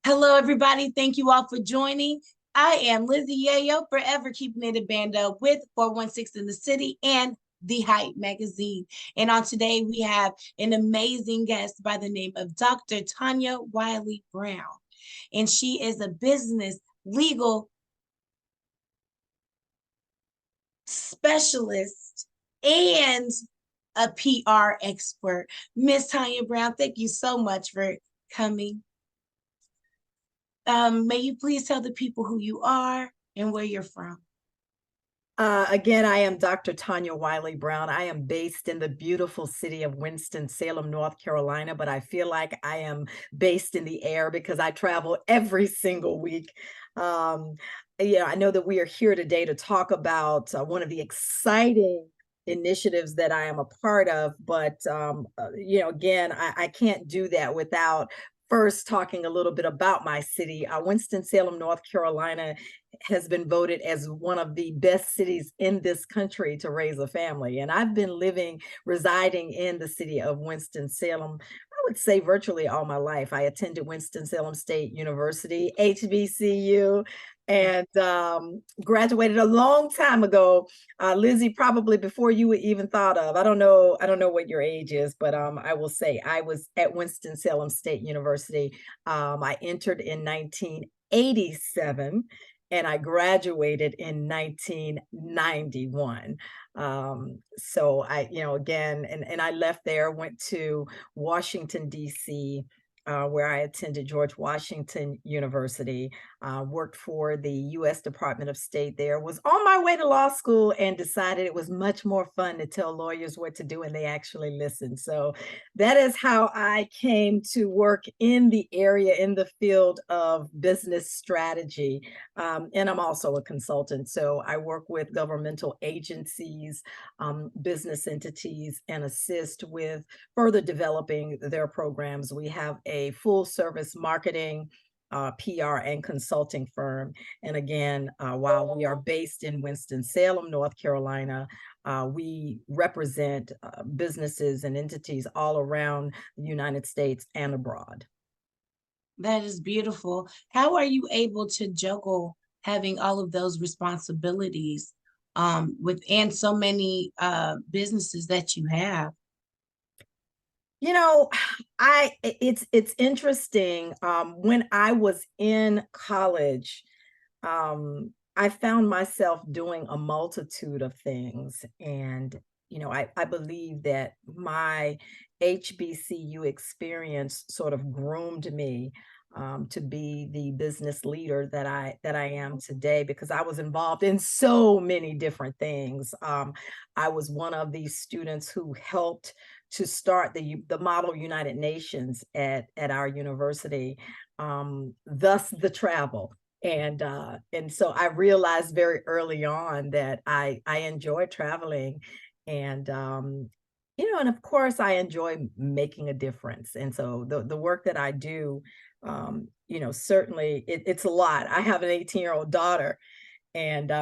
Hello, everybody. Thank you all for joining. I am Lizzie Yayo, forever keeping it a bando with 416 in the City and The Hype magazine. And on today, we have an amazing guest by the name of Dr. Tanya Wiley-Brown. And she is a business legal specialist and a PR expert. Miss Tanya Brown, thank you so much for coming. May you please tell the people who you are and where you're from? Again, I am Dr. Tanya Wiley-Brown. I am based in the beautiful city of Winston-Salem, North Carolina, but I feel like I am based in the air because I travel every single week. Um, I know that we are here today to talk about one of the exciting initiatives that I am a part of, but again, I can't do that without first talking a little bit about my city. Winston-Salem, North Carolina has been voted as one of the best cities in this country to raise a family. And I've been residing in the city of Winston-Salem, I would say virtually all my life. I attended Winston-Salem State University, HBCU, and graduated a long time ago. Lizzie, probably before you were even thought of. I don't know what your age is, but I will say I was at Winston-Salem State University. I entered in 1987 and I graduated in 1991. So again, and I left there, went to Washington, D.C., where I attended George Washington University, worked for the U.S. Department of State there, was on my way to law school and decided it was much more fun to tell lawyers what to do and they actually listened. So that is how I came to work in the area, in the field of business strategy. And I'm also a consultant. So I work with governmental agencies, business entities, and assist with further developing their programs. We have a full service marketing, PR, and consulting firm. And again, while we are based in Winston-Salem, North Carolina, we represent businesses and entities all around the United States and abroad. That is beautiful. How are you able to juggle having all of those responsibilities and so many businesses that you have? You know, it's interesting. When I was in college, I found myself doing a multitude of things. And, I believe that my HBCU experience sort of groomed me to be the business leader that I am today because I was involved in so many different things. I was one of these students who helped to start the Model United Nations at our university, thus the travel. And so I realized very early on that I enjoy traveling, and and of course I enjoy making a difference. And so the work that I do, certainly it's a lot. I have an 18-year-old daughter, and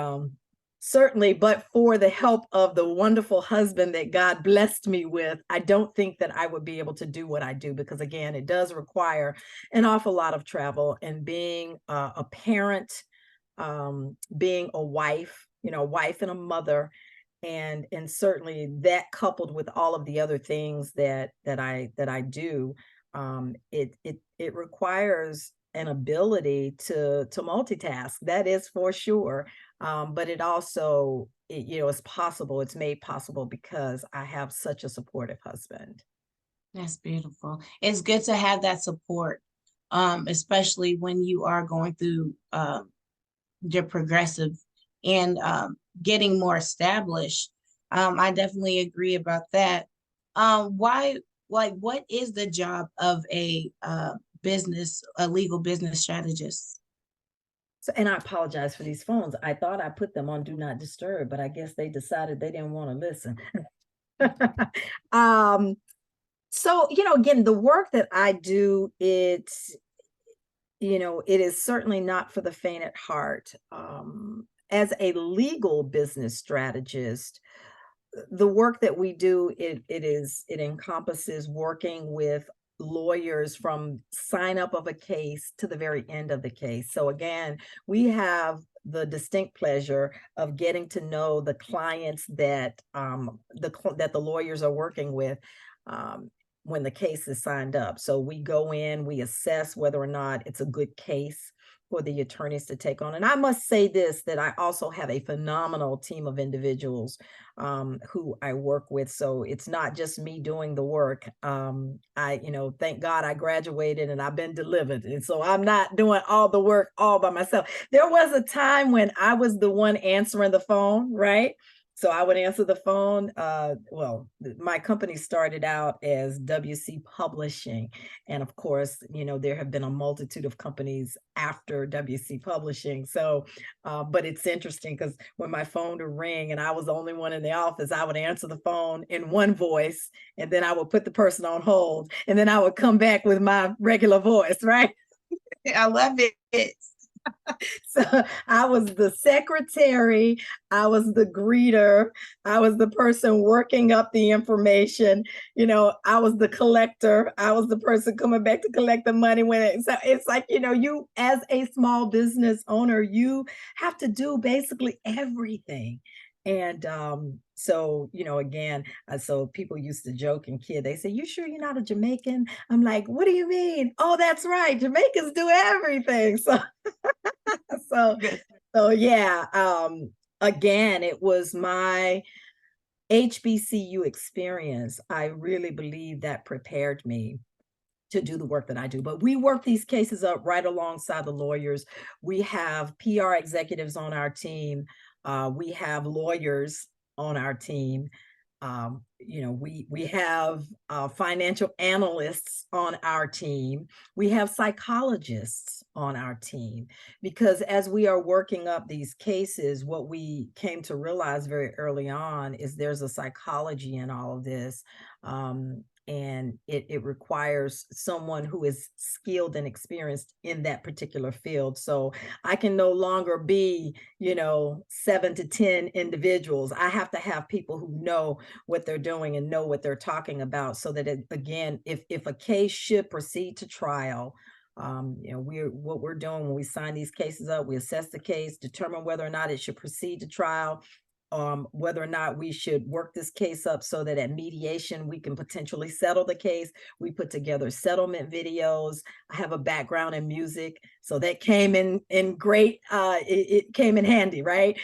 certainly, but for the help of the wonderful husband that God blessed me with, I don't think that I would be able to do what I do because, again, it does require an awful lot of travel. And being a parent, being a wife, wife and a mother, and certainly that coupled with all of the other things that I do, it requires an ability to multitask. That is for sure. But it also, is possible. It's made possible because I have such a supportive husband. That's beautiful. It's good to have that support, especially when you are going through your progressive and getting more established. I definitely agree about that. What is the job of a legal business strategist? So, and I apologize for these phones. I thought I put them on Do Not Disturb, but I guess they decided they didn't want to listen. um, so, again, the work that I do, it is certainly not for the faint at heart. As a legal business strategist, the work that we do, it encompasses working with lawyers from sign up of a case to the very end of the case. So again, we have the distinct pleasure of getting to know the clients that that the lawyers are working with when the case is signed up. So we go in, we assess whether or not it's a good case for the attorneys to take on. And I must say this, that I also have a phenomenal team of individuals who I work with. So it's not just me doing the work. Thank God I graduated and I've been delivered. And so I'm not doing all the work all by myself. There was a time when I was the one answering the phone, right? So I would answer the phone. My company started out as WC Publishing. And of course, there have been a multitude of companies after WC Publishing. So, but it's interesting because when my phone would ring and I was the only one in the office, I would answer the phone in one voice, and then I would put the person on hold, and then I would come back with my regular voice, right? I love it. So I was the secretary, I was the greeter, I was the person working up the information, I was the collector, I was the person coming back to collect the money so it's like, you as a small business owner, you have to do basically everything. And so, again, so people used to joke and kid, they say, "You sure you're not a Jamaican?" I'm like, "What do you mean?" "Oh, that's right. Jamaicans do everything." So so so yeah, again, it was my HBCU experience. I really believe that prepared me to do the work that I do. But we work these cases up right alongside the lawyers. We have PR executives on our team. We have lawyers on our team. We have financial analysts on our team. We have psychologists on our team, because as we are working up these cases, what we came to realize very early on is there's a psychology in all of this. And it requires someone who is skilled and experienced in that particular field. So I can no longer be, 7 to 10 individuals. I have to have people who know what they're doing and know what they're talking about, so that again, if a case should proceed to trial, what we're doing when we sign these cases up, we assess the case, determine whether or not it should proceed to trial, whether or not we should work this case up so that at mediation we can potentially settle the case. We put together settlement videos. I have a background in music, so that came in great. It came in handy, right?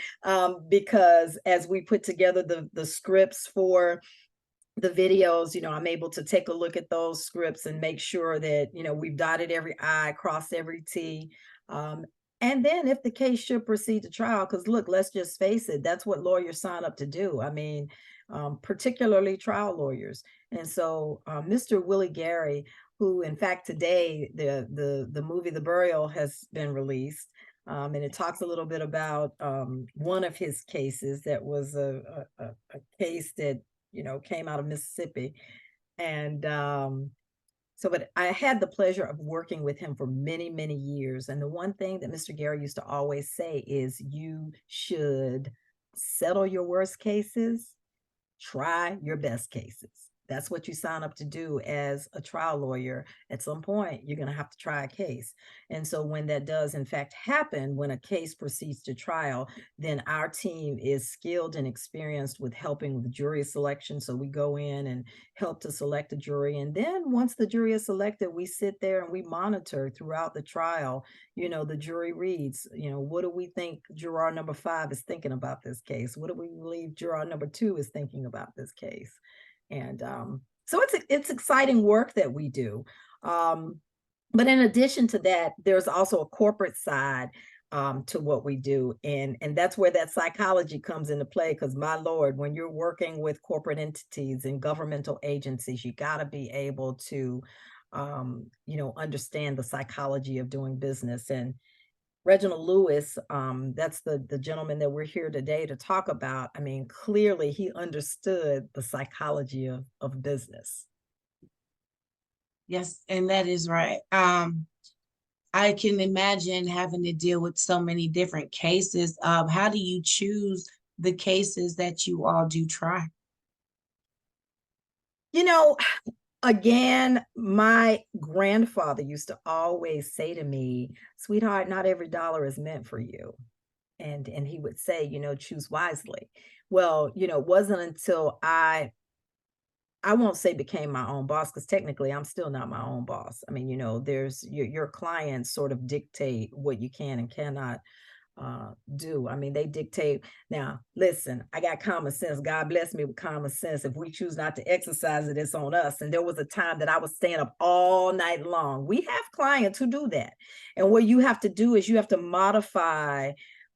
Because as we put together the scripts for the videos, I'm able to take a look at those scripts and make sure that, we've dotted every I, crossed every T. And then if the case should proceed to trial, because look, let's just face it, that's what lawyers sign up to do. I mean, particularly trial lawyers. And so Mr. Willie Gary, who in fact today, the movie The Burial has been released. And it talks a little bit about one of his cases that was a case that came out of Mississippi. And but I had the pleasure of working with him for many, many years. And the one thing that Mr. Gary used to always say is, you should settle your worst cases, try your best cases. That's what you sign up to do as a trial lawyer. At some point, you're going to have to try a case. And so when that does, in fact, happen, when a case proceeds to trial, then our team is skilled and experienced with helping with jury selection. So we go in and help to select a jury. And then once the jury is selected, we sit there and we monitor throughout the trial. The jury reads, what do we think juror number 5 is thinking about this case? What do we believe juror number 2 is thinking about this case? And so it's exciting work that we do. But in addition to that, there's also a corporate side to what we do. And that's where that psychology comes into play, because my Lord, when you're working with corporate entities and governmental agencies, you got to be able to, understand the psychology of doing business. And Reginald Lewis, that's the gentleman that we're here today to talk about. I mean, clearly he understood the psychology of business. Yes, and that is right. I can imagine having to deal with so many different cases. How do you choose the cases that you all do try? Again, my grandfather used to always say to me, sweetheart, not every dollar is meant for you. And he would say, choose wisely. Well, it wasn't until I won't say became my own boss, because technically I'm still not my own boss. I mean, there's your clients sort of dictate what you can and cannot do. I mean, they dictate. Now, listen, I got common sense. God bless me with common sense. If we choose not to exercise it, it's on us. And there was a time that I was staying up all night long. We have clients who do that. And what you have to do is you have to modify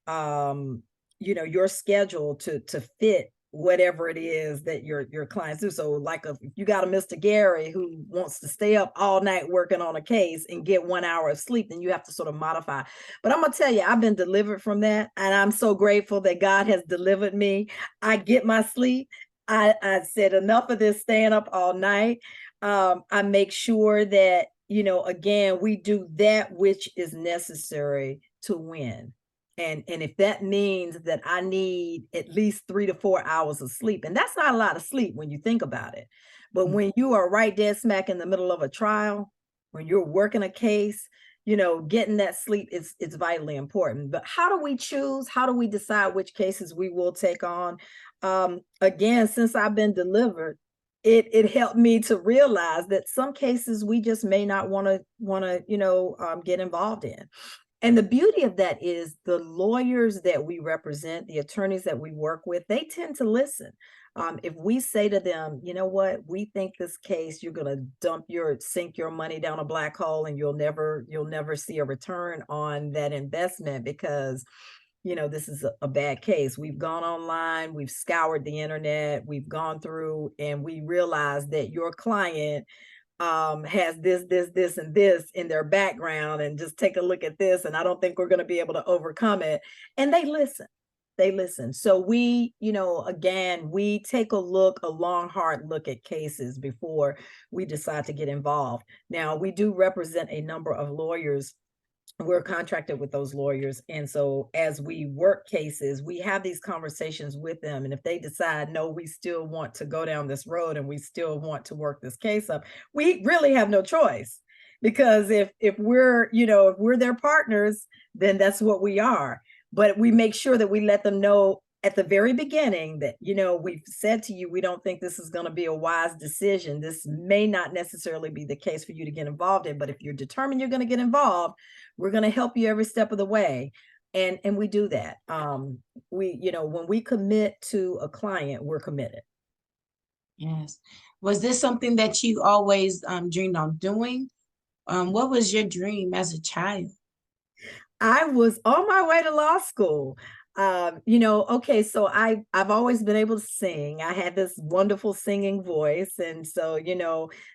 your schedule to fit whatever it is that your clients do. So like if you got a Mr. Gary who wants to stay up all night working on a case and get 1 hour of sleep, then you have to sort of modify. But I'm gonna tell you, I've been delivered from that, and I'm so grateful that God has delivered me. I get my sleep. I said enough of this staying up all night. I make sure that, again, we do that which is necessary to win. And if that means that I need at least 3 to 4 hours of sleep, and that's not a lot of sleep when you think about it. But when you are right dead smack in the middle of a trial, when you're working a case, getting that sleep is vitally important. But how do we choose? How do we decide which cases we will take on? Again, since I've been delivered, it helped me to realize that some cases we just may not want to get involved in. And the beauty of that is the lawyers that we represent, the attorneys that we work with, they tend to listen. If we say to them, you know what, we think this case, you're going to sink your money down a black hole, and you'll never see a return on that investment, because this is a bad case. We've gone online, we've scoured the internet, we've gone through, and we realize that your client has this, and this in their background, and just take a look at this, and I don't think we're going to be able to overcome it. And they listen. So we, again, we take a long, hard look at cases before we decide to get involved. Now, we do represent a number of lawyers. We're contracted with those lawyers. And so as we work cases, we have these conversations with them. And if they decide, no, we still want to go down this road and we still want to work this case up, we really have no choice. Because if we're, if we're their partners, then that's what we are. But we make sure that we let them know at the very beginning that, we've said to you, we don't think this is going to be a wise decision. This may not necessarily be the case for you to get involved in, but if you're determined you're going to get involved, we're going to help you every step of the way. And we do that. When we commit to a client, we're committed. Yes. Was this something that you always dreamed on doing? What was your dream as a child? I was on my way to law school. Okay, so I've always been able to sing. I had this wonderful singing voice. And so,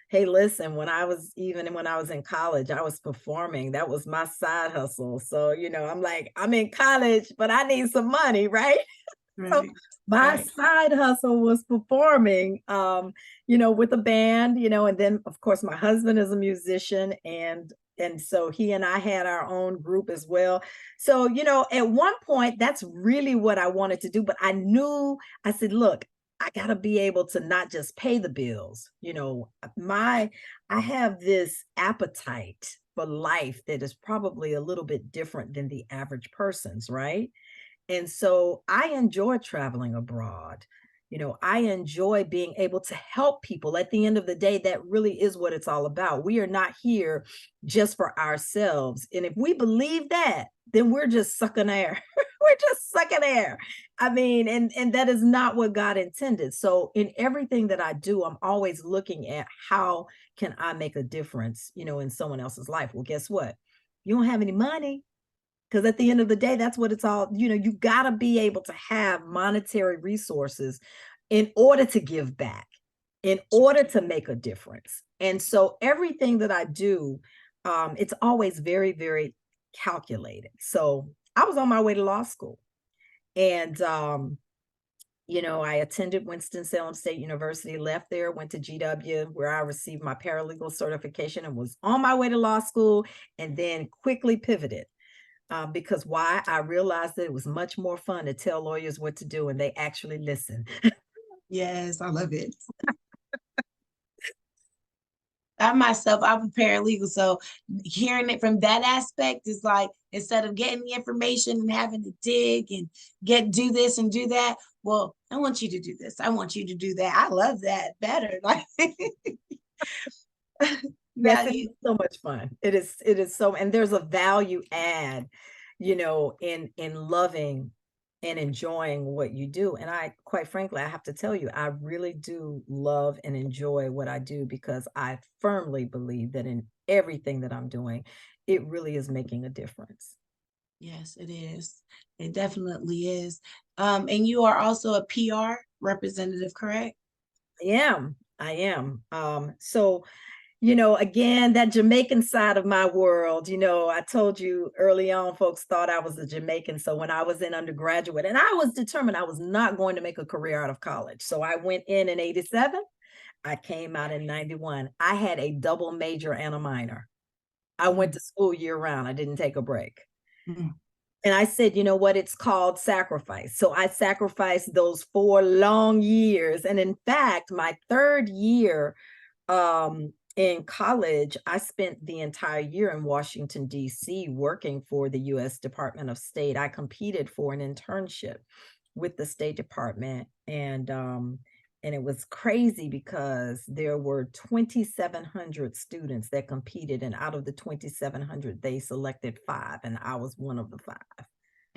hey, listen, when I was in college, I was performing. That was my side hustle. So, I'm like, I'm in college, but I need some money, right? Right. So my side hustle was performing, with a band, and then of course my husband is a musician, and so he and I had our own group as well. So, at one point, that's really what I wanted to do. But I said, look, I got to be able to not just pay the bills. I have this appetite for life that is probably a little bit different than the average person's, right? And so I enjoy traveling abroad. I enjoy being able to help people. At the end of the day, that really is what it's all about. We are not here just for ourselves. And if we believe that, then we're just sucking air. We're just sucking air. I mean, and that is not what God intended. So in everything that I do, I'm always looking at how can I make a difference, in someone else's life. Well, guess what? You don't have any money. Because at the end of the day, that's what it's all, you got to be able to have monetary resources in order to give back, in order to make a difference. And so everything that I do, it's always very, very calculated. So I was on my way to law school, and, I attended Winston-Salem State University, left there, went to GW, where I received my paralegal certification, and was on my way to law school, and then quickly pivoted. Because why? I realized that it was much more fun to tell lawyers what to do, and they actually listen. Yes, I love it. I myself, I'm a paralegal, so hearing it from that aspect is like instead of getting the information and having to dig and do this and do that. Well, I want you to do this. I want you to do that. I love that better. Like now Yes, it is you, so much fun. It is so, and there's a value add, in loving and enjoying what you do. And I, quite frankly, I have to tell you, I really do love and enjoy what I do because I firmly believe that in everything that I'm doing, it really is making a difference. yes, it is. It definitely is. And you are also a PR representative, correct? I am. I am. So again, that Jamaican side of my world, I told you early on, folks thought I was a Jamaican. So when I was in undergraduate, and I was determined I was not going to make a career out of college. So I went in 87. I came out in 91. I had a double major and a minor. I went to school year round. I didn't take a break. Mm. And I said, you know what? It's called sacrifice. So I sacrificed those 4 long years. And in fact, my third year, in college, I spent the entire year in Washington, D.C., working for the U.S. Department of State. I competed for an internship with the State Department, and it was crazy because there were 2,700 students that competed, and out of the 2,700, they selected 5, and I was one of the 5.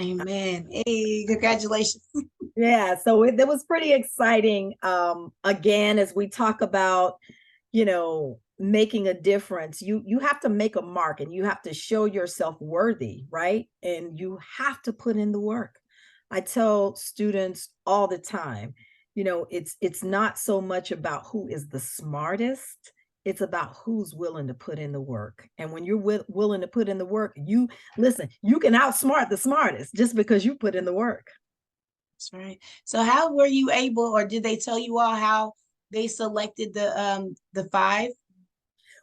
Amen. Hey, congratulations. Yeah, so it was pretty exciting. Again, as we talk about, making a difference, you have to make a mark and you have to show yourself worthy, right? And you have to put in the work. I tell students all the time, it's not so much about who is the smartest, it's about who's willing to put in the work. And when you're willing to put in the work, you can outsmart the smartest just because you put in the work. That's right. So how were you able, or did they tell you all how they selected the 5?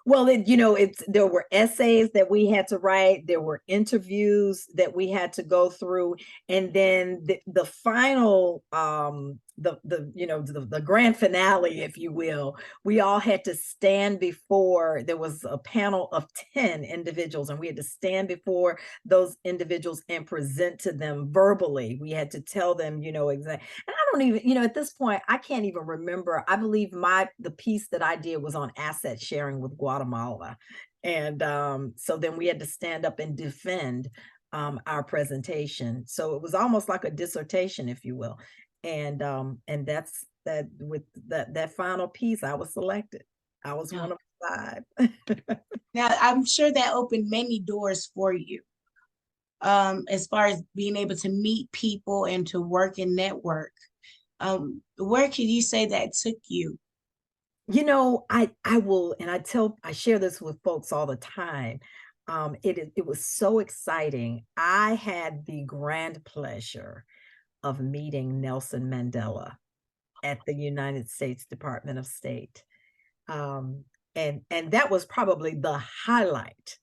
Well, there were essays that we had to write, there were interviews that we had to go through, and then the final the grand finale, if you will, we all had to stand before, there was a panel of 10 individuals, and we had to stand before those individuals and present to them verbally. We had to tell them, exactly. And I don't even, at this point, I can't even remember. I believe the piece that I did was on asset sharing with Guatemala. And so then we had to stand up and defend our presentation. So it was almost like a dissertation, if you will. And that's that with that final piece, I was selected. I was No. one of 5. Now, I'm sure that opened many doors for you, as far as being able to meet people and to work and network. Where could you say that took you? I will, and I share this with folks all the time. It was so exciting. I had the grand pleasure of meeting Nelson Mandela at the United States Department of State. And that was probably the highlight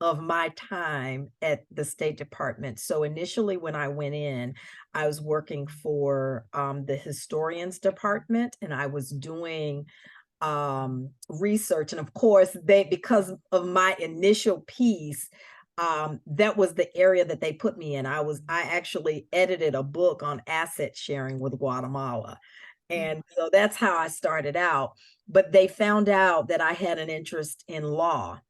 of my time at the State Department. So initially when I went in, I was working for the historians department, and I was doing research. And of course, because of my initial piece, that was the area that they put me in. I actually edited a book on asset sharing with Guatemala. And so that's how I started out. But they found out that I had an interest in law.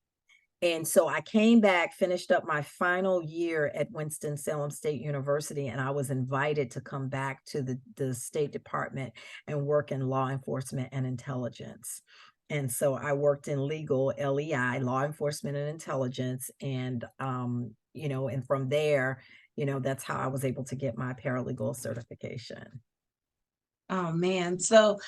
And so I came back, finished up my final year at Winston-Salem State University, and I was invited to come back to the State Department and work in law enforcement and intelligence. And so I worked in legal, LEI, law enforcement and intelligence. And, and from there, that's how I was able to get my paralegal certification. Oh man. So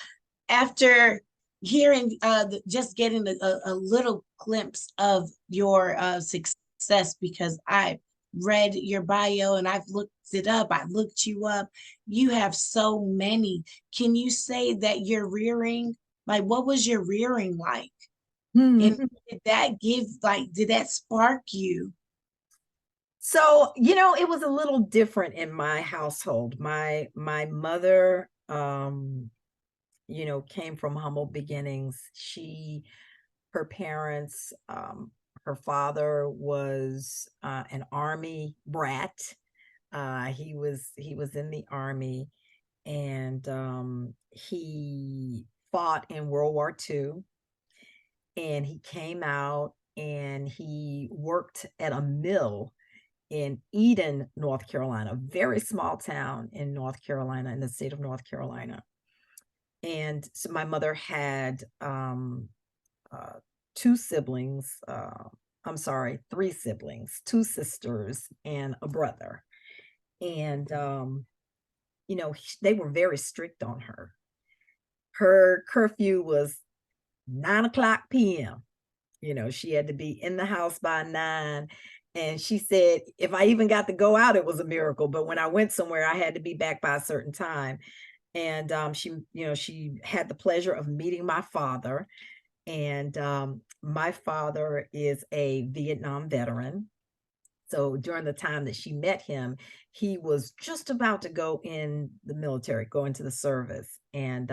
after hearing just getting a little glimpse of your success, because I read your bio and I've looked it up, I looked you up, you have so many. Can you say that your rearing, like what was your rearing like? And did that did that spark you? So, it was a little different in my household. My mother, came from humble beginnings. She her parents, her father was an Army brat. He was in the Army, and he fought in World War II, and he came out and he worked at a mill in Eden, North Carolina, a very small town in North Carolina, in the state of North Carolina. And so my mother had uh, two siblings. I'm sorry, three siblings, two sisters and a brother. And they were very strict on her. Her curfew was 9 o'clock p.m. She had to be in the house by 9. And she said, if I even got to go out, it was a miracle. But when I went somewhere, I had to be back by a certain time. And she had the pleasure of meeting my father. And my father is a Vietnam veteran. So during the time that she met him, he was just about to go in the military, go into the service. And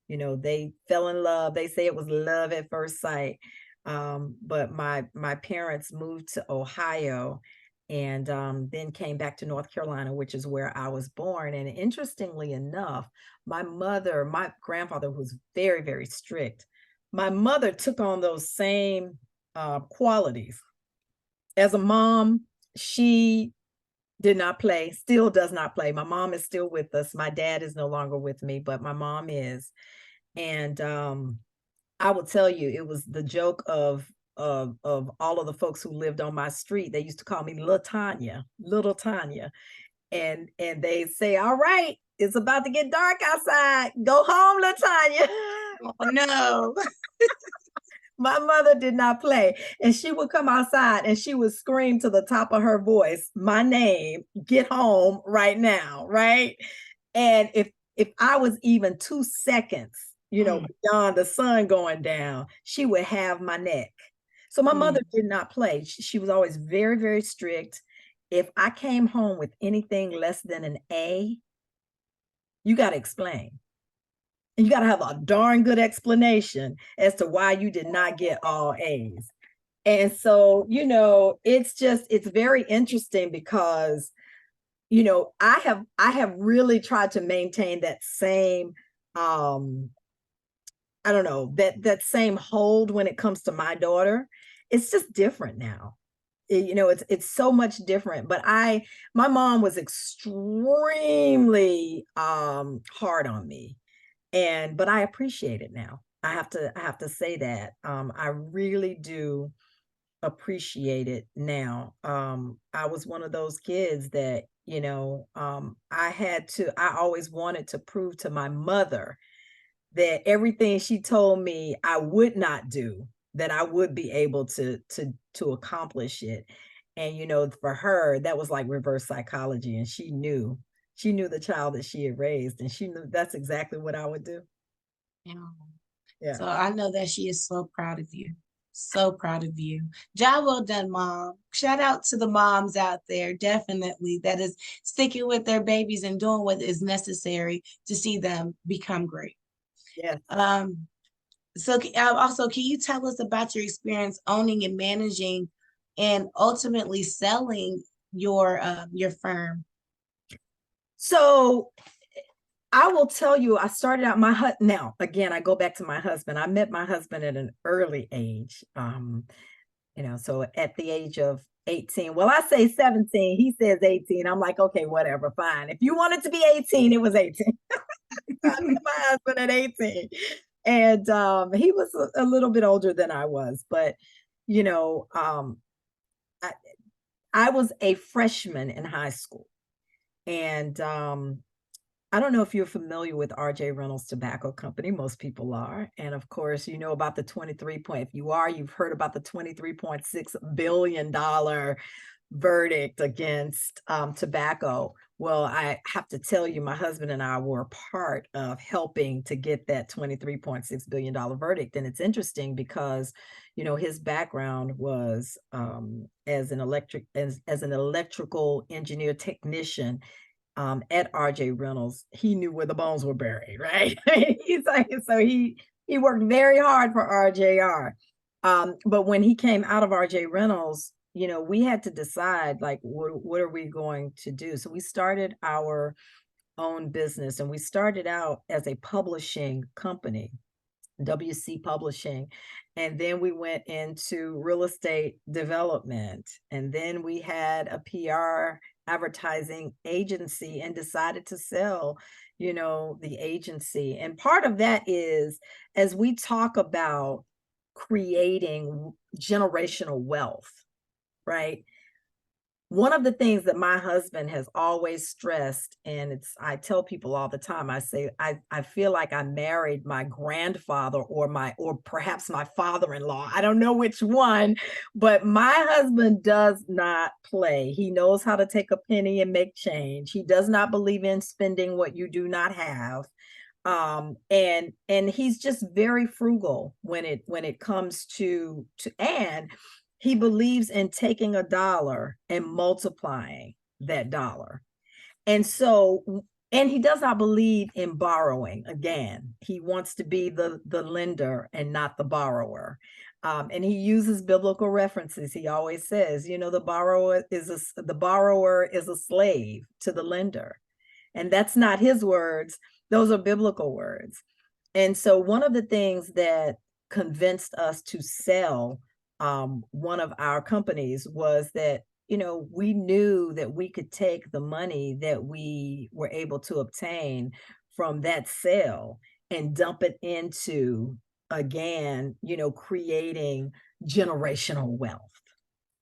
they fell in love. They say it was love at first sight. But my parents moved to Ohio, and then came back to North Carolina, which is where I was born. And interestingly enough, my grandfather was very, very strict. My mother took on those same qualities. As a mom, she did not play, still does not play. My mom is still with us. My dad is no longer with me, but my mom is. And I will tell you, it was the joke of all of the folks who lived on my street. They used to call me little Tanya. And they say, all right, it's about to get dark outside. Go home, little Tanya. Oh no. My mother did not play, and she would come outside and she would scream to the top of her voice, my name, get home right now, right? And if I was even 2 seconds, beyond the sun going down, she would have my neck. So my mother did not play. She was always very, very strict. If I came home with anything less than an A, you got to explain. And you got to have a darn good explanation as to why you did not get all A's. And so, it's very interesting because, I have really tried to maintain that same, I don't know, that same hold when it comes to my daughter. It's just different now. It's so much different. But my mom was extremely hard on me. But I appreciate it now. I have to say that. I really do appreciate it now. I was one of those kids that, I always wanted to prove to my mother that everything she told me I would not do, that I would be able to accomplish it. And for her, that was like reverse psychology. And she knew the child that she had raised, and she knew that's exactly what I would do. Yeah. So I know that she is so proud of you. So proud of you. Job well done, Mom. Shout out to the moms out there, definitely, that is sticking with their babies and doing what is necessary to see them become great. Yeah. So also, can you tell us about your experience owning and managing and ultimately selling your firm? So I will tell you, I started out now, again, I go back to my husband. I met my husband at an early age. So at the age of 18, well, I say 17, he says 18. I'm like, okay, whatever, fine. If you wanted to be 18, it was 18. I met my husband at 18. And he was a little bit older than I was, but I was a freshman in high school. And I don't know if you're familiar with R.J. Reynolds Tobacco Company. Most people are. And of course, you know about the if you are, you've heard about the $23.6 billion verdict against tobacco. Well, I have to tell you, my husband and I were part of helping to get that $23.6 billion verdict. And it's interesting because, his background was as an electrical engineer technician at R.J. Reynolds. He knew where the bones were buried, right? So he worked very hard for RJR. But when he came out of RJ Reynolds, you know, we had to decide, like, what are we going to do? So we started our own business, and we started out as a publishing company, WC Publishing. And then we went into real estate development. And then we had a PR advertising agency and decided to sell, you know, the agency. And part of that is, as we talk about creating generational wealth, right? One of the things that my husband has always stressed, and I tell people all the time, I say, I feel like I married my grandfather or perhaps my father-in-law. I don't know which one, but my husband does not play. He knows how to take a penny and make change. He does not believe in spending what you do not have. And he's just very frugal when it comes to and he believes in taking a dollar and multiplying that dollar. And so, and he does not believe in borrowing. Again, he wants to be the lender and not the borrower. And he uses biblical references. He always says, you know, the borrower is a slave to the lender. And that's not his words. Those are biblical words. And so one of the things that convinced us to sell one of our companies was that, you know, we knew that we could take the money that we were able to obtain from that sale and dump it into, again, you know, creating generational wealth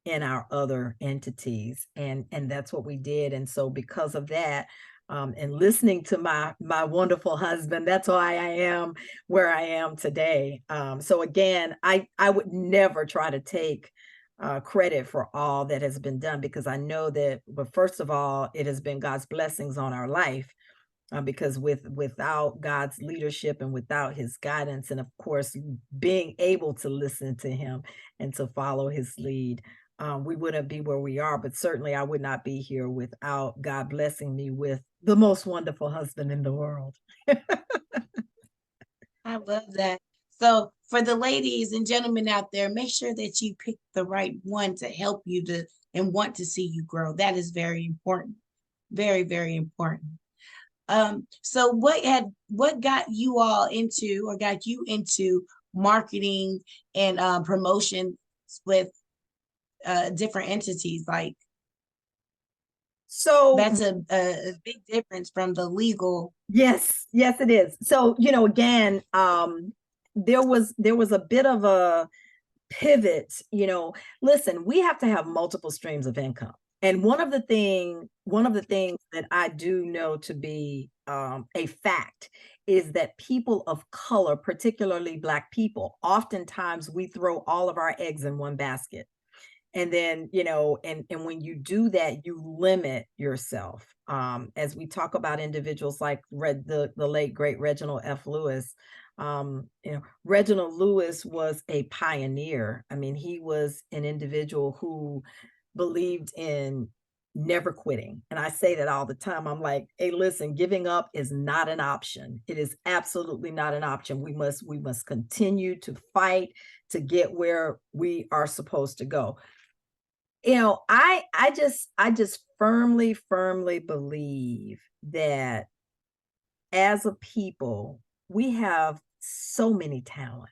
in our other entities. And that's what we did. And so because of that, and listening to my wonderful husband, that's why I am where I am today. So again, I would never try to take credit for all that has been done, because I know that, but first of all, it has been God's blessings on our life, because without God's leadership and without his guidance, and of course, being able to listen to him and to follow his lead, we wouldn't be where we are. But certainly I would not be here without God blessing me with the most wonderful husband in the world. I love that. So for the ladies and gentlemen out there, make sure that you pick the right one to help you to and want to see you grow. That is very important. Very, very important. So what got you all into, or got you into marketing and promotion with different entities? Like, so that's a big difference from the legal. Yes, it is. So, you know, again, there was a bit of a pivot. You know, listen, we have to have multiple streams of income. And one of the things that I do know to be a fact is that people of color, particularly Black people, oftentimes we throw all of our eggs in one basket. And then, you know, and when you do that, you limit yourself. As we talk about individuals like the late great Reginald F. Lewis, you know, Reginald Lewis was a pioneer. I mean, he was an individual who believed in never quitting. And I say that all the time. I'm like, hey, listen, giving up is not an option. It is absolutely not an option. We must continue to fight to get where we are supposed to go. You know, I just firmly believe that as a people, we have so many talents.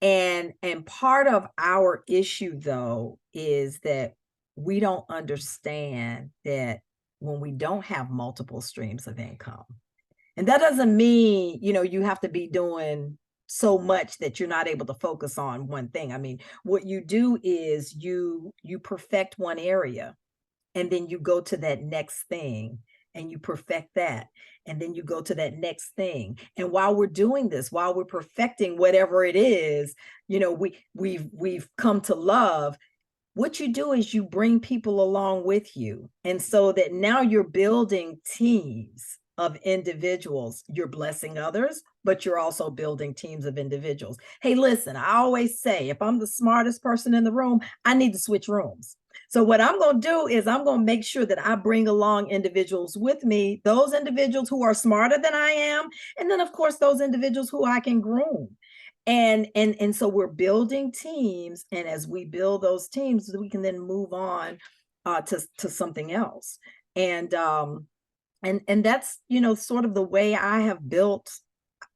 And part of our issue, though, is that we don't understand that when we don't have multiple streams of income, and that doesn't mean, you know, you have to be doing so much that you're not able to focus on one thing. I mean, what you do is you perfect one area, and then you go to that next thing and you perfect that, and then you go to that next thing. And while we're doing this, while we're perfecting whatever it is, you know, we've come to love, what you do is you bring people along with you. And so that now you're building teams of individuals. You're blessing others, but you're also building teams of individuals. Hey, listen, I always say, if I'm the smartest person in the room, I need to switch rooms. So what I'm going to do is I'm going to make sure that I bring along individuals with me, those individuals who are smarter than I am, and then, of course, those individuals who I can groom. And so we're building teams, and as we build those teams, we can then move on to something else. And that's, you know, sort of the way I have built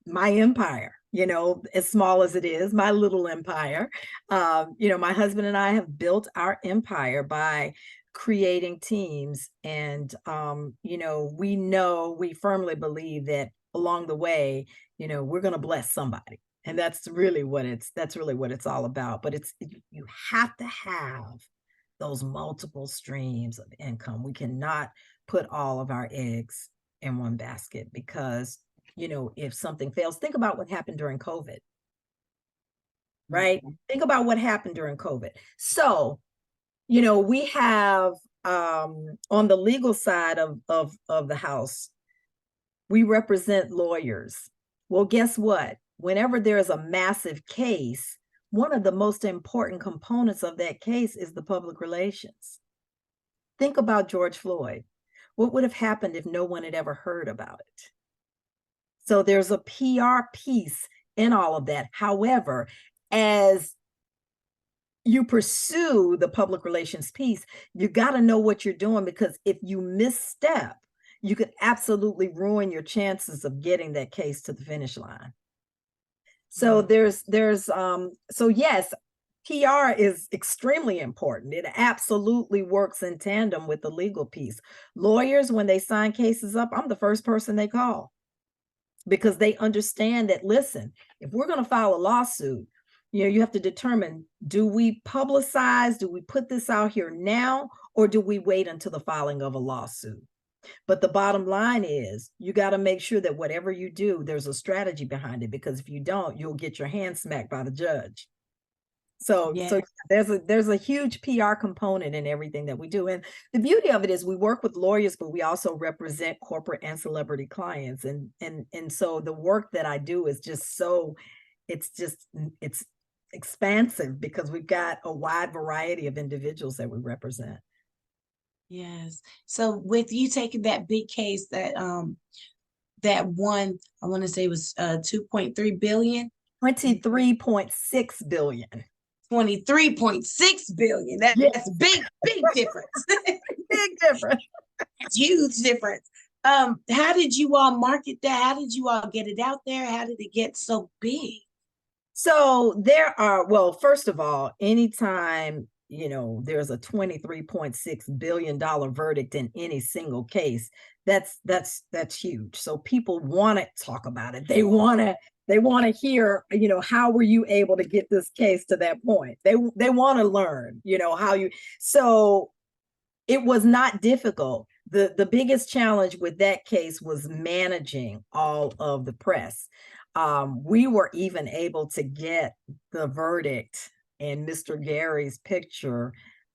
my empire, you know, as small as it is, my little empire. You know, my husband and I have built our empire by creating teams. And, you know, we firmly believe that along the way, you know, we're going to bless somebody. And that's really what it's all about. But you have to have those multiple streams of income. We cannot put all of our eggs in one basket, because, you know, if something fails, think about what happened during COVID, right? Mhm. Think about what happened during COVID. So, you know, we have on the legal side of the house, we represent lawyers. Well, guess what? Whenever there is a massive case, one of the most important components of that case is the public relations. Think about George Floyd. What would have happened if no one had ever heard about it? So there's a PR piece in all of that. However, as you pursue the public relations piece, you got to know what you're doing, because if you misstep, you could absolutely ruin your chances of getting that case to the finish line. So so yes, PR is extremely important. It absolutely works in tandem with the legal piece. Lawyers, when they sign cases up, I'm the first person they call, because they understand that, listen, if we're going to file a lawsuit, you know, you have to determine, do we publicize, do we put this out here now, or do we wait until the filing of a lawsuit? But the bottom line is, you got to make sure that whatever you do, there's a strategy behind it, because if you don't, you'll get your hand smacked by the judge. So Yeah. there's a huge PR component in everything that we do. And the beauty of it is, we work with lawyers, but we also represent corporate and celebrity clients. And so the work that I do is just so, it's expansive, because we've got a wide variety of individuals that we represent. Yes. So with you taking that big case that one, I want to say was 2.3 billion. 23.6 billion. 23.6 billion. Yeah. That's big difference. Big difference. It's huge difference. How did you all market that? How did you all get it out there? How did it get so big? So well, first of all, anytime, you know, there's a $23.6 billion verdict in any single case, that's huge. So people want to talk about it. They want to hear, you know, how were you able to get this case to that point? They want to learn, you know, so it was not difficult. The biggest challenge with that case was managing all of the press. We were even able to get the verdict and Mr. Gary's picture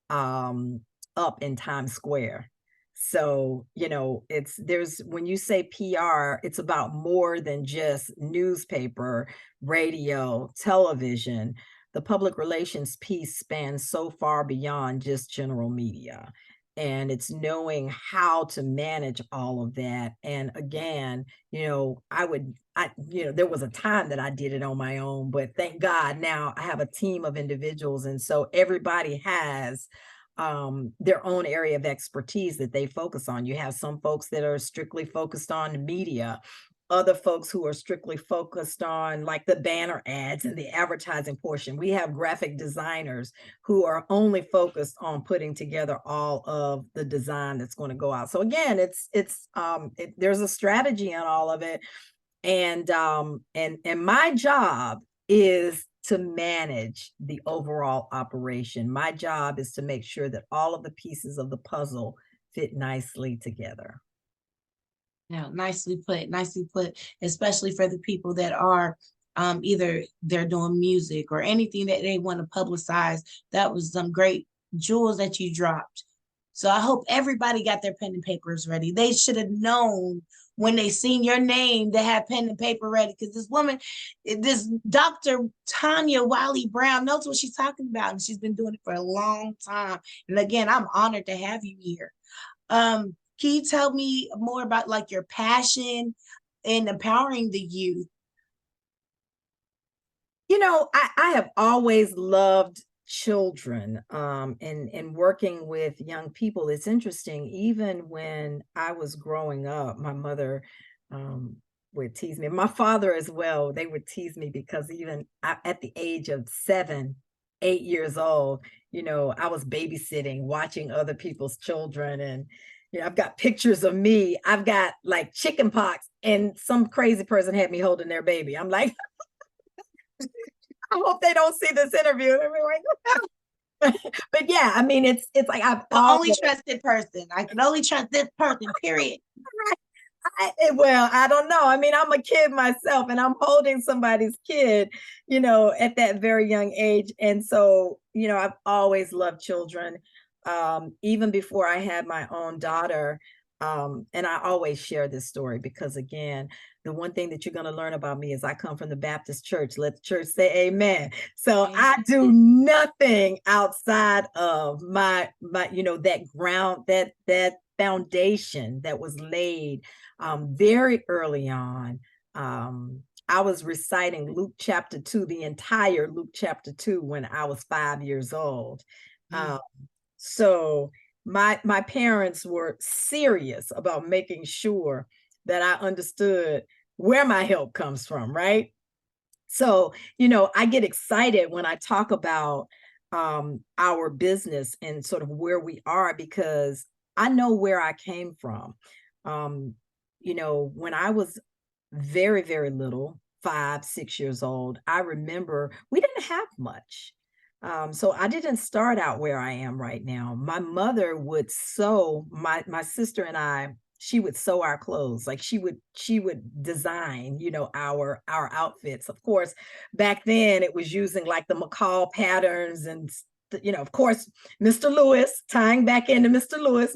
up in Times Square. So, you know, when you say PR, it's about more than just newspaper, radio, television. The public relations piece spans so far beyond just general media. And it's knowing how to manage all of that. And again, you know, there was a time that I did it on my own, but thank God now I have a team of individuals. And so everybody has their own area of expertise that they focus on. You have some folks that are strictly focused on media, other folks who are strictly focused on like the banner ads and the advertising portion. We have graphic designers who are only focused on putting together all of the design that's going to go out. So again, there's a strategy on all of it. And my job is to manage the overall operation. My job is to make sure that all of the pieces of the puzzle fit nicely together. Yeah, nicely put, especially for the people that are either they're doing music or anything that they want to publicize. That was some great jewels that you dropped. So I hope everybody got their pen and papers ready. They should have known when they seen your name to have pen and paper ready, because this woman, this Dr. Tanya Wiley-Brown knows what she's talking about, and she's been doing it for a long time. And again, I'm honored to have you here. Can you tell me more about like your passion in empowering the youth? I have always loved children, and working with young people. It's interesting, even when I was growing up, my mother um, would tease me. My father as well, they would tease me because even at the age of 7, 8 years old, I was babysitting, watching other people's children. And I've got pictures of me. I've got like chicken pox, and some crazy person had me holding their baby. I'm like, I hope they don't see this interview. But yeah, I mean, it's like I've The only always, trusted person. I can only trust this person, period. well, I don't know. I mean, I'm a kid myself, and I'm holding somebody's kid, at that very young age. And so, I've always loved children. Even before I had my own daughter. And I always share this story because, again, the one thing that you're going to learn about me is I come from the Baptist church. Let the church say amen. So Amen. I do nothing outside of my that ground, that foundation that was laid very early on. I was reciting Luke chapter 2, the entire Luke chapter 2, when I was 5 years old. Mm. So my parents were serious about making sure that I understood where my help comes from, right? So, I get excited when I talk about our business and sort of where we are, because I know where I came from. Um, when I was very, very little, 5, 6 years old, I remember we didn't have much. So I didn't start out where I am right now. My mother would sew, my sister and I, she would sew our clothes. Like she would design, our outfits. Of course, back then it was using like the McCall patterns and of course, Mr. Lewis, tying back into Mr. Lewis,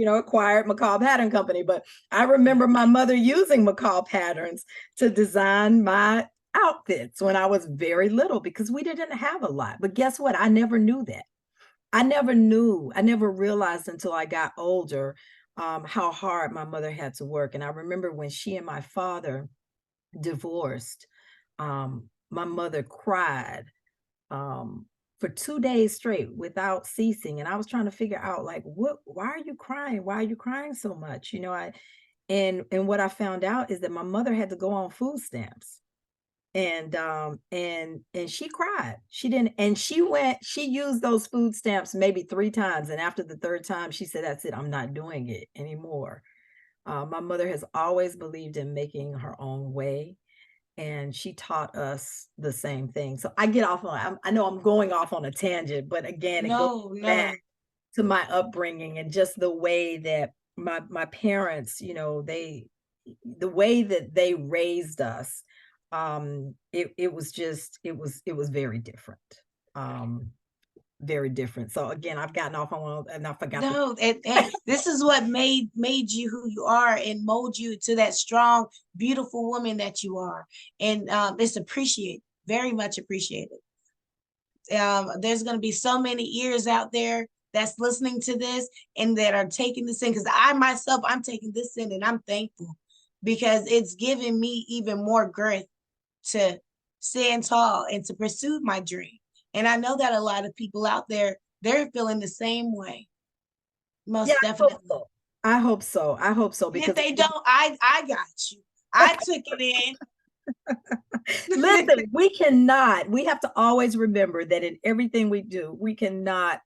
acquired McCall Pattern Company. But I remember my mother using McCall patterns to design my outfits when I was very little, because we didn't have a lot. But guess what? I never knew that. I never realized until I got older how hard my mother had to work. And I remember when she and my father divorced, my mother cried um, for 2 days straight without ceasing. And I was trying to figure out, like, why are you crying? Why are you crying so much? And what I found out is that my mother had to go on food stamps. And she cried. She didn't, and she used those food stamps maybe 3 times. And after the third time, she said, "That's it, I'm not doing it anymore." My mother has always believed in making her own way, and she taught us the same thing. So I get off on, I know I'm going off on a tangent, but again, it goes No, back no. to my upbringing and just the way that my parents, the way that they raised us. It was just, it was very different. Um, very different. So again, I've gotten off on one and I forgot the No, hey, this is what made you who you are and mold you to that strong, beautiful woman that you are. And it's appreciated, very much appreciated. There's going to be so many ears out there that's listening to this and that are taking this in, because I myself, I'm taking this in and I'm thankful because it's giving me even more girth to stand tall and to pursue my dream. And I know that a lot of people out there, they're feeling the same way. Yeah, Most I hope definitely. so. I hope so. I hope so, And if because they don't, I got you. I took it in. listen, we have to always remember that in everything we do, we cannot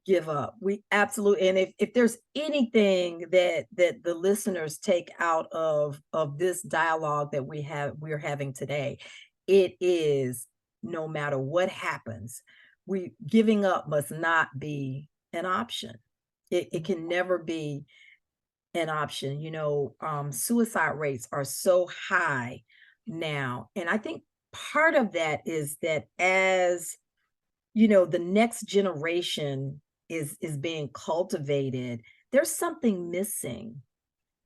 give up. We absolutely, and if there's anything that the listeners take out of this dialogue that we're having today, it is, no matter what happens, we giving up must not be an option. It can never be an option. Suicide rates are so high now. And I think part of that is that, as the next generation is being cultivated, there's something missing.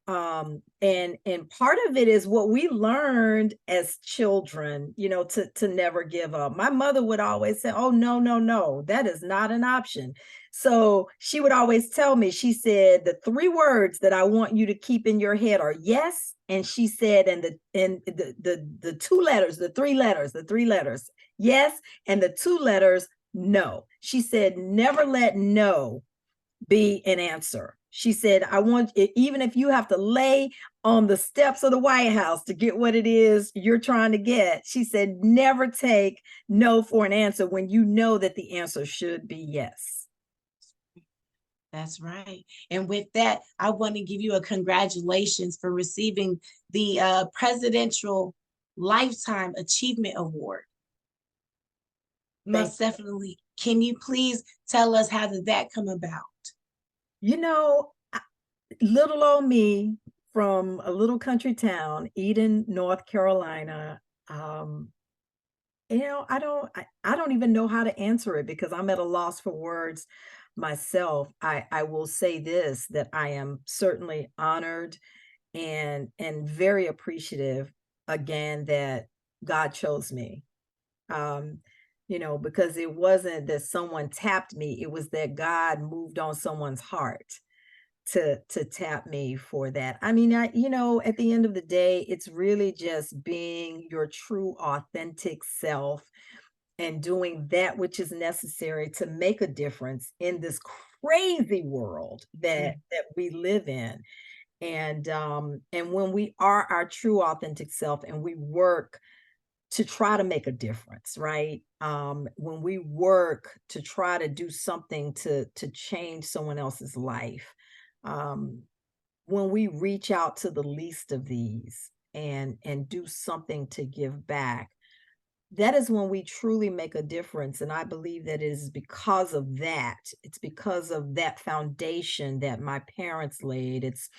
And part of it is what we learned as children, to never give up. My mother would always say, "Oh, no, no, no, that is not an option." So she would always tell me, she said, the three words that I want you to keep in your head are yes. And she said, and the two letters, the three letters, yes, and the two letters, no. She said, never let no be an answer. She said, I want it, even if you have to lay on the steps of the White House to get what it is you're trying to get. She said, never take no for an answer when you know that the answer should be yes. That's right. And with that, I want to give you a congratulations for receiving the Presidential Lifetime Achievement Award. Most definitely. Can you please tell us, how did that come about? You know, little old me from a little country town, Eden, North Carolina. You know, I don't even know how to answer it because I'm at a loss for words myself. I will say this, that I am certainly honored and very appreciative again that God chose me. Um, you know, because it wasn't that someone tapped me, it was that God moved on someone's heart to tap me for that. I mean, you know, at the end of the day, it's really just being your true authentic self and doing that which is necessary to make a difference in this crazy world that we live in. And when we are our true authentic self and we work to try to make a difference, right? When we work to try to do something to change someone else's life, um, when we reach out to the least of these and do something to give back, that is when we truly make a difference. And I believe that it is because of that. It's because of that foundation that my parents laid. It's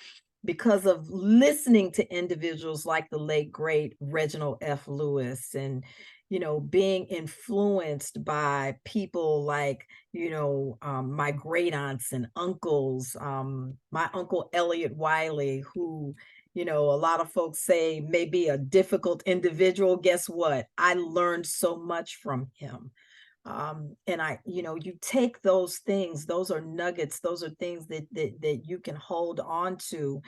because of listening to individuals like the late great Reginald F. Lewis, and you know, being influenced by people like, you know, my great aunts and uncles, my uncle Elliot Wiley, who, you know, a lot of folks say may be a difficult individual. Guess what? I learned so much from him. And I, you know, you take those things, those are nuggets, those are things that you can hold on to.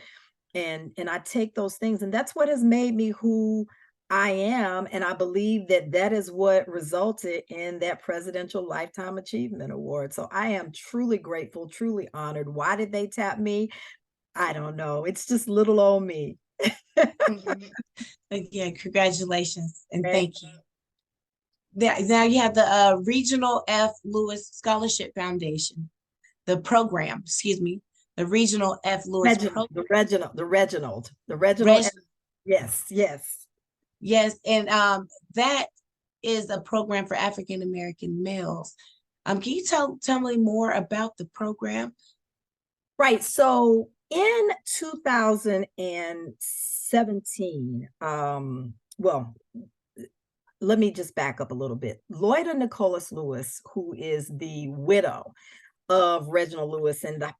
And I take those things, and that's what has made me who I am. And I believe that that is what resulted in that Presidential Lifetime Achievement Award. So I am truly grateful, truly honored. Why did they tap me? I don't know. It's just little old me. Again, congratulations and thank you. Now you have the Reginald F. Lewis Scholarship Foundation, the program, excuse me, the Reginald F. Lewis program. The Reginald F. Yes, yes. Yes, and that is a program for African American males. Can you tell me more about the program? Right. So in 2017, well, let me just back up a little bit. Loida Nicholas Lewis, who is the widow of Reginald Lewis and the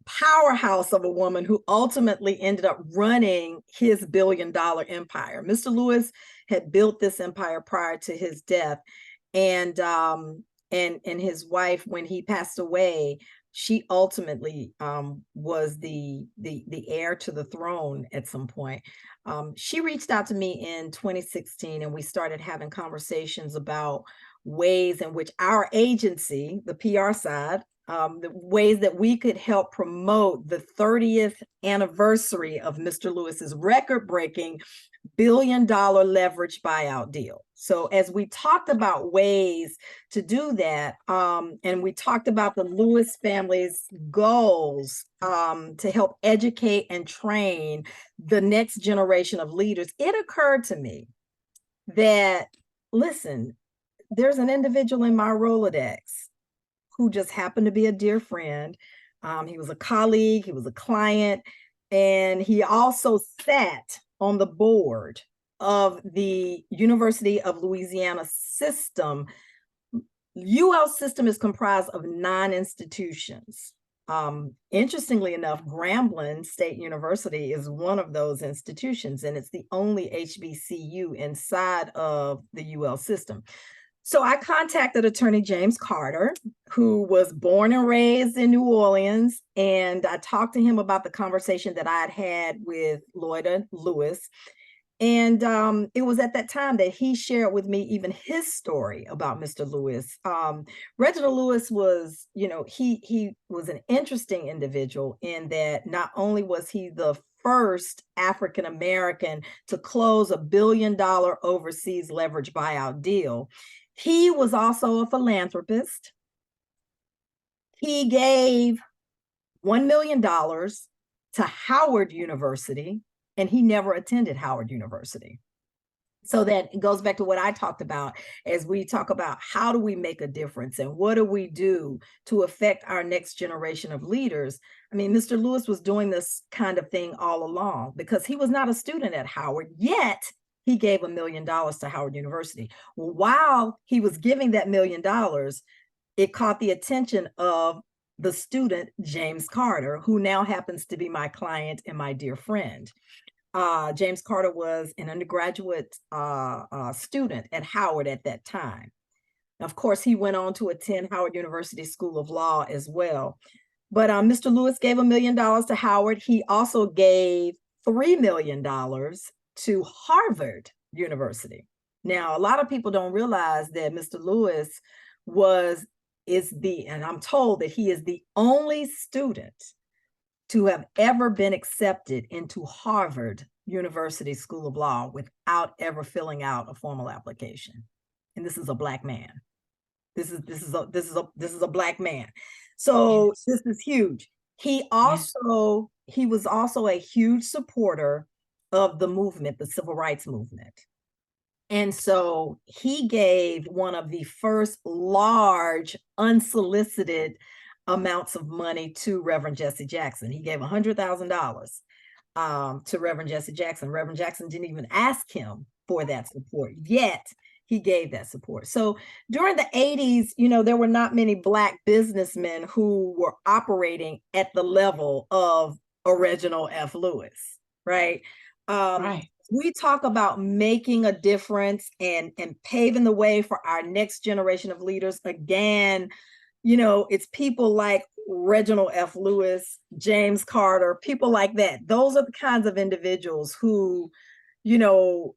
powerhouse of a woman who ultimately ended up running his billion-dollar empire. Mr. Lewis had built this empire prior to his death, and his wife, when he passed away, she ultimately was the heir to the throne at some point. She reached out to me in 2016, and we started having conversations about ways in which our agency, the PR side, the ways that we could help promote the 30th anniversary of Mr. Lewis's record-breaking billion-dollar leverage buyout deal. So as we talked about ways to do that, and we talked about the Lewis family's goals to help educate and train the next generation of leaders, it occurred to me that, listen, there's an individual in my Rolodex who just happened to be a dear friend. He was a colleague, he was a client, and he also sat on the board of the University of Louisiana system. UL system is comprised of 9 institutions. Interestingly enough, Grambling State University is one of those institutions, and it's the only HBCU inside of the UL system. So I contacted attorney James Carter, who was born and raised in New Orleans. And I talked to him about the conversation that I had had with Loida Lewis. And it was at that time that he shared with me even his story about Mr. Lewis. Reginald Lewis was, he was an interesting individual in that not only was he the first African American to close $1 billion overseas leverage buyout deal, he was also a philanthropist. He gave $1 million to Howard University, and he never attended Howard University. So that goes back to what I talked about as we talk about how do we make a difference and what do we do to affect our next generation of leaders. I mean, Mr. Lewis was doing this kind of thing all along because he was not a student at Howard, yet he gave $1 million to Howard University. Well, while he was giving that $1 million, it caught the attention of the student, James Carter, who now happens to be my client and my dear friend. James Carter was an undergraduate student at Howard at that time. Of course, he went on to attend Howard University School of Law as well. But Mr. Lewis gave $1 million to Howard. He also gave $3 million to Harvard University. Now, a lot of people don't realize that Mr. Lewis and I'm told that he is the only student to have ever been accepted into Harvard University School of Law without ever filling out a formal application. And this is a Black man. This is a Black man. So yes. This is huge. He was also a huge supporter of the movement, the civil rights movement. And so he gave one of the first large unsolicited amounts of money to Reverend Jesse Jackson. He gave $100,000 to Reverend Jesse Jackson. Reverend Jackson didn't even ask him for that support, yet he gave that support. So during the 80s, there were not many Black businessmen who were operating at the level of a Reginald F. Lewis, right? Right. We talk about making a difference and paving the way for our next generation of leaders. Again, it's people like Reginald F. Lewis, James Carter, people like that. Those are the kinds of individuals who, you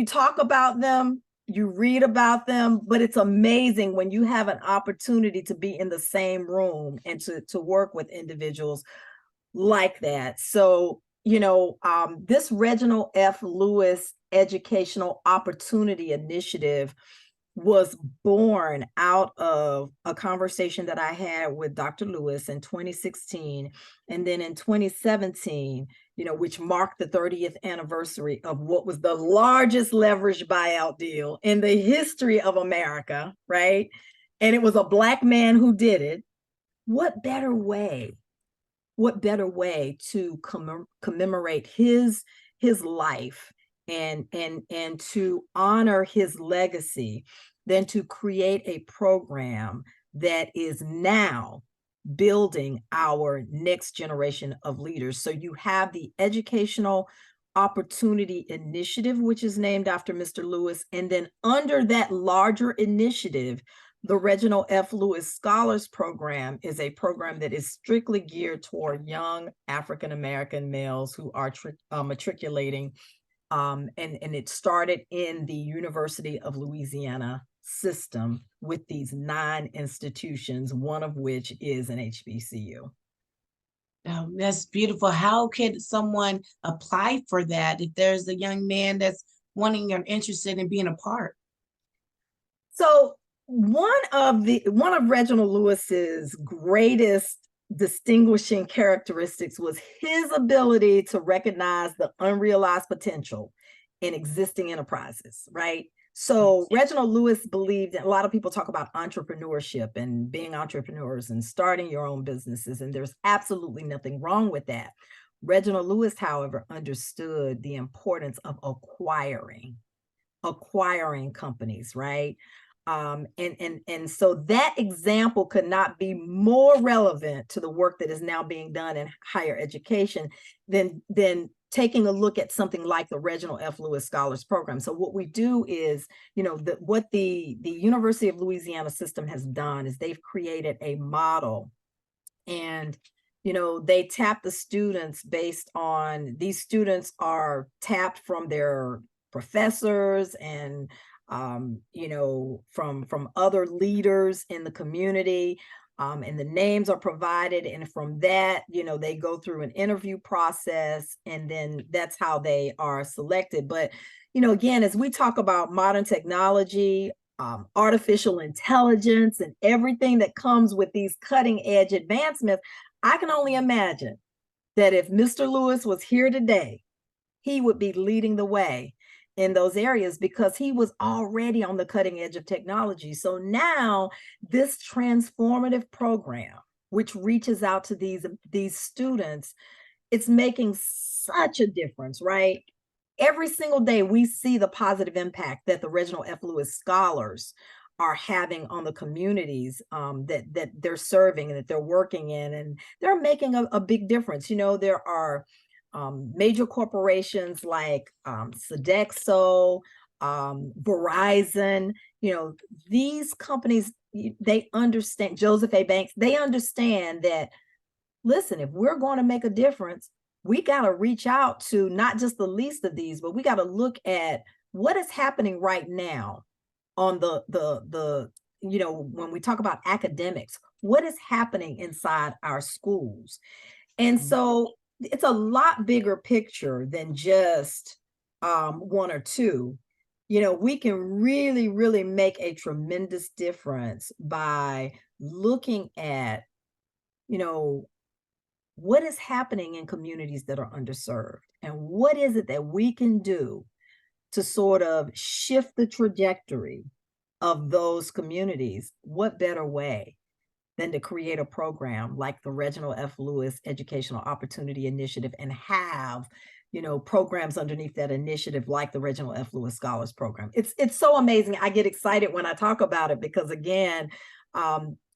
talk about them, you read about them, but it's amazing when you have an opportunity to be in the same room and to work with individuals like that. So, this Reginald F. Lewis Educational Opportunity Initiative was born out of a conversation that I had with Dr. Lewis in 2016. And then in 2017, which marked the 30th anniversary of what was the largest leveraged buyout deal in the history of America, right? And it was a Black man who did it. What better way to commemorate his life and to honor his legacy than to create a program that is now building our next generation of leaders. So you have the Educational Opportunity Initiative, which is named after Mr. Lewis. And then under that larger initiative, the Reginald F. Lewis Scholars Program is a program that is strictly geared toward young African-American males who are matriculating. And it started in the University of Louisiana system with these 9 institutions, one of which is an HBCU. Oh, that's beautiful. How can someone apply for that if there's a young man that's wanting or interested in being a part? So one of Reginald Lewis's greatest distinguishing characteristics was his ability to recognize the unrealized potential in existing enterprises, right? So Reginald Lewis believed, and a lot of people talk about entrepreneurship and being entrepreneurs and starting your own businesses, and there's absolutely nothing wrong with that. Reginald Lewis, however, understood the importance of acquiring companies, right? And so that example could not be more relevant to the work that is now being done in higher education than taking a look at something like the Reginald F. Lewis Scholars Program. So what we do is, what the University of Louisiana system has done is they've created a model, and they tap the students based on, these students are tapped from their professors and from other leaders in the community, and the names are provided, and from that they go through an interview process, and then that's how they are selected. But again, as we talk about modern technology, artificial intelligence, and everything that comes with these cutting edge advancements, I can only imagine that if Mr. Lewis was here today, he would be leading the way in those areas, because he was already on the cutting edge of technology. So now this transformative program, which reaches out to these students, it's making such a difference, right? Every single day we see the positive impact that the Reginald F. Lewis scholars are having on the communities that they're serving and that they're working in, and they're making a big difference. There are major corporations like Sodexo, Verizon, these companies, they understand, Joseph A. Banks, they understand that, listen, if we're going to make a difference, we got to reach out to not just the least of these, but we got to look at what is happening right now on the when we talk about academics, what is happening inside our schools. And so it's a lot bigger picture than just one or two. We can really, really make a tremendous difference by looking at, what is happening in communities that are underserved, and what is it that we can do to sort of shift the trajectory of those communities. What better way than to create a program like the Reginald F. Lewis Educational Opportunity Initiative, and have, programs underneath that initiative like the Reginald F. Lewis Scholars Program. It's so amazing. I get excited when I talk about it, because again,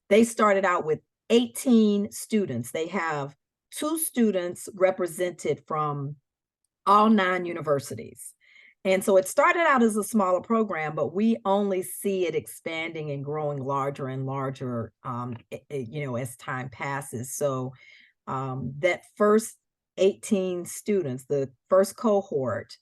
they started out with 18 students. They have 2 students represented from all 9 universities. And so it started out as a smaller program, but we only see it expanding and growing larger and larger, as time passes. So that first 18 students, the first cohort,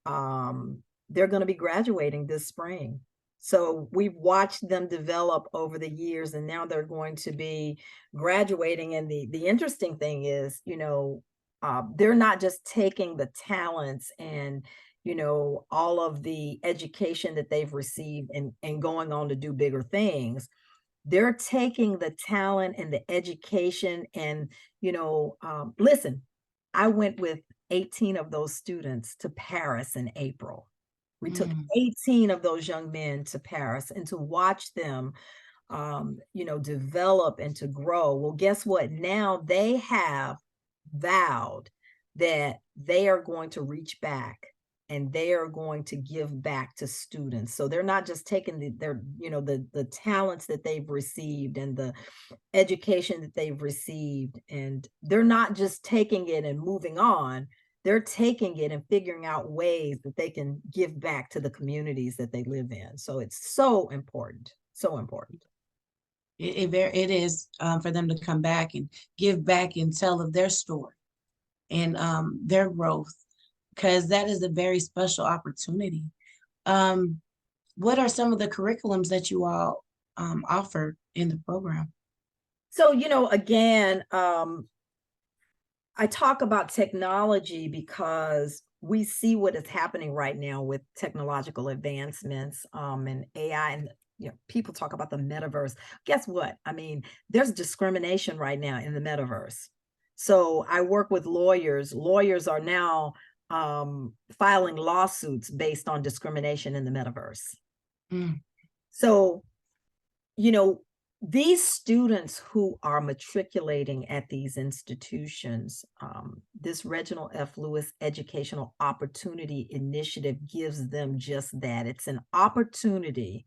they're going to be graduating this spring. So we've watched them develop over the years, and now they're going to be graduating. And the interesting thing is, they're not just taking the talents and all of the education that they've received and going on to do bigger things. They're taking the talent and the education and, listen, I went with 18 of those students to Paris in April. We took 18 of those young men to Paris, and to watch them, develop and to grow. Well, guess what? Now they have vowed that they are going to reach back, and they are going to give back to students. So they're not just taking the talents that they've received and the education that they've received, and they're not just taking it and moving on. They're taking it and figuring out ways that they can give back to the communities that they live in. So it's so important, so important. It is for them to come back and give back and tell of their story and their growth, because that is a very special opportunity. What are some of the curriculums that you all offer in the program? So, again, I talk about technology because we see what is happening right now with technological advancements, and AI, and people talk about the metaverse. Guess what? I mean, there's discrimination right now in the metaverse. So I work with lawyers. Lawyers are now filing lawsuits based on discrimination in the metaverse. So, these students who are matriculating at these institutions, this Reginald F. Lewis Educational Opportunity Initiative gives them just that. It's an opportunity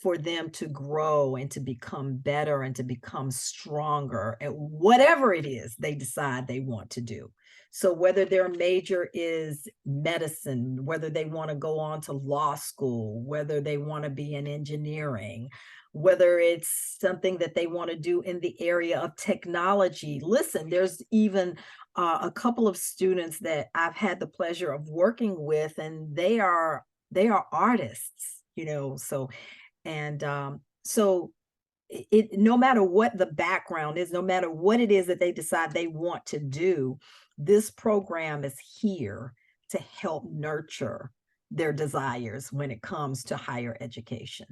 for them to grow and to become better and to become stronger at whatever it is they decide they want to do. So whether their major is medicine, whether they want to go on to law school, whether they want to be in engineering, whether it's something that they want to do in the area of technology. Listen, there's even a couple of students that I've had the pleasure of working with, and they are artists, so no matter what the background is, no matter what it is that they decide they want to do, this program is here to help nurture their desires when it comes to higher education.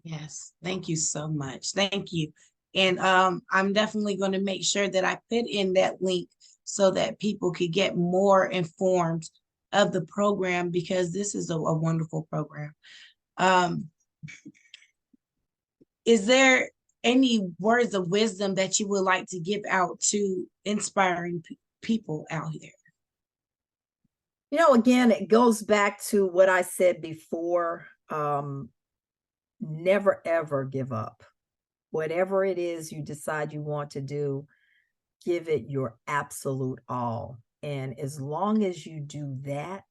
Yes, thank you so much. Thank you. And I'm definitely going to make sure that I put in that link so that people could get more informed of the program, because this is a wonderful program. Is there any words of wisdom that you would like to give out to inspiring people out here? Again, it goes back to what I said before. Never, ever give up. Whatever it is you decide you want to do, give it your absolute all. And as long as you do that,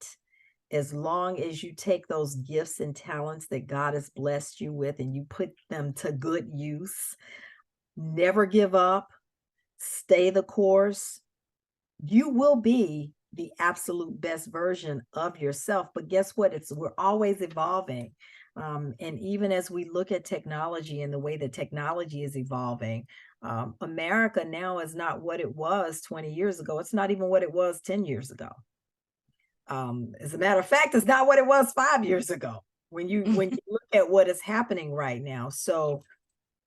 as long as you take those gifts and talents that God has blessed you with and you put them to good use, never give up, stay the course, you will be the absolute best version of yourself. But guess what? We're always evolving. And even as we look at technology and the way that technology is evolving, America now is not what it was 20 years ago. It's not even what it was 10 years ago. As a matter of fact, it's not what it was 5 years ago when you look at what is happening right now. So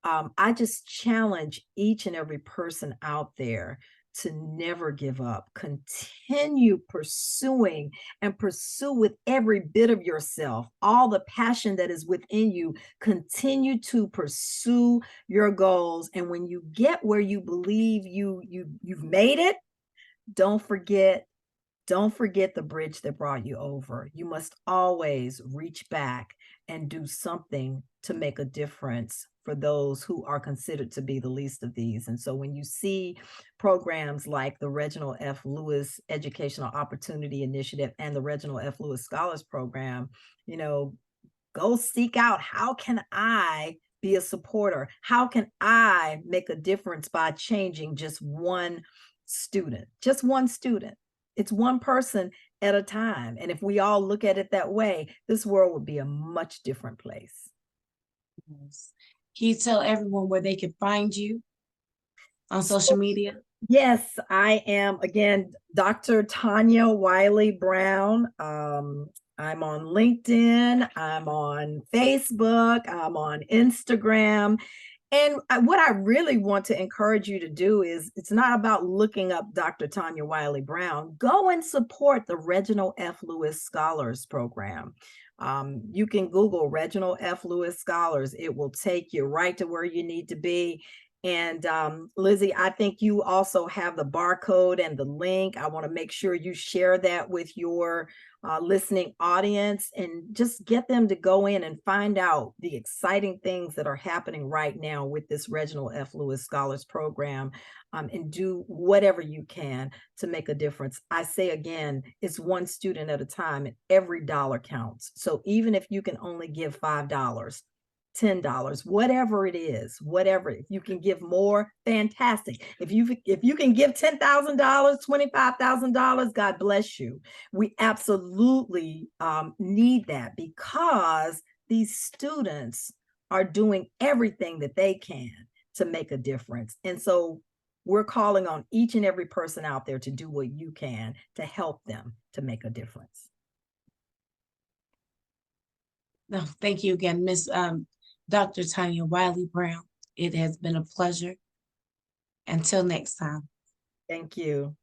I just challenge each and every person out there to never give up. Continue pursuing and pursue with every bit of yourself, all the passion that is within you. Continue to pursue your goals. And when you get where you believe you've made it, don't forget the bridge that brought you over. You must always reach back and do something to make a difference for those who are considered to be the least of these. And so when you see programs like the Reginald F. Lewis Educational Opportunity Initiative and the Reginald F. Lewis Scholars Program, go seek out, how can I be a supporter? How can I make a difference by changing just one student? Just one student. It's one person at a time. And if we all look at it that way, this world would be a much different place. Yes. Can you tell everyone where they can find you on social media? Yes, I am, again, Dr. Tanya Wiley-Brown. I'm on LinkedIn, I'm on Facebook, I'm on Instagram. And what I really want to encourage you to do is, it's not about looking up Dr. Tanya Wiley-Brown. Go and support the Reginald F. Lewis Scholars Program. You can Google Reginald F. Lewis Scholars. It will take you right to where you need to be. And Lizzie, I think you also have the barcode and the link. I want to make sure you share that with your listening audience, and just get them to go in and find out the exciting things that are happening right now with this Reginald F. Lewis Scholars Program, and do whatever you can to make a difference. I say again, it's one student at a time, and every dollar counts. So even if you can only give $5, $10, whatever it is, whatever, if you can give more, fantastic. If you can give $10,000, $25,000, God bless you. We absolutely need that, because these students are doing everything that they can to make a difference. And so we're calling on each and every person out there to do what you can to help them to make a difference. No, thank you again, Miss Dr. Tanya Wiley-Brown. It has been a pleasure. Until next time. Thank you.